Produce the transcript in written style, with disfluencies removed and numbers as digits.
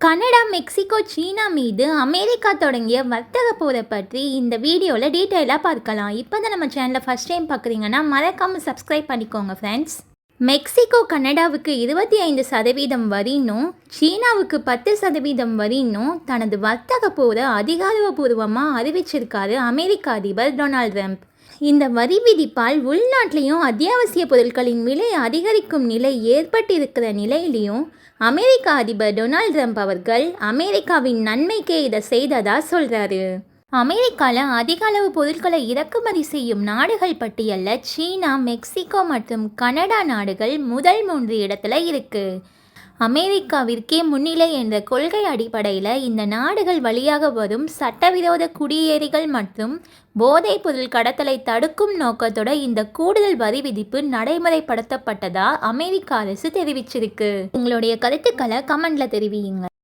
Canada, Mexico, சீனா மீது America தொடங்கிய வர்த்தக போரை பற்றி இந்த வீடியோவில் டீட்டெயிலாக பார்க்கலாம். இப்போ தான் நம்ம சேனலை ஃபஸ்ட் டைம் பார்க்குறீங்கன்னா மறக்காமல் சப்ஸ்கிரைப் பண்ணிக்கோங்க ஃப்ரெண்ட்ஸ். மெக்சிகோ கனடாவுக்கு 25% வரினும் சீனாவுக்கு 10% வரினும் தனது வர்த்தக போரை அதிகாரப்பூர்வமாக அறிவிச்சிருக்காரு அமெரிக்க அதிபர் டொனால்ட் ட்ரம்ப். இந்த வரி விதிப்பால் உள்நாட்டிலையும் அத்தியாவசிய பொருட்களின் விலை அதிகரிக்கும் நிலை ஏற்பட்டிருக்கிற நிலையிலையும் அமெரிக்க அதிபர் டொனால்ட் ட்ரம்ப் அவர்கள் அமெரிக்காவின் நன்மைக்கே இதை செய்ததா சொல்கிறாரு. அமெரிக்காவில் அதிக அளவு பொருட்களை இறக்குமதி செய்யும் நாடுகள் பட்டியலில் சீனா, மெக்சிகோ மற்றும் கனடா நாடுகள் முதல் 3 இடத்துல இருக்குது. அமெரிக்காவிற்கே முன்னிலை என்ற கொள்கை அடிப்படையில் இந்த நாடுகள் வழியாக வரும் சட்டவிரோத குடியேறிகள் மற்றும் போதைப் பொருள் கடத்தலை தடுக்கும் நோக்கத்தோட இந்த கூடுதல் வரி விதிப்பு நடைமுறைப்படுத்தப்பட்டதா அமெரிக்க அரசு தெரிவிச்சிருக்கு. உங்களுடைய கருத்துக்களை கமெண்ட்ல தெரிவியுங்க.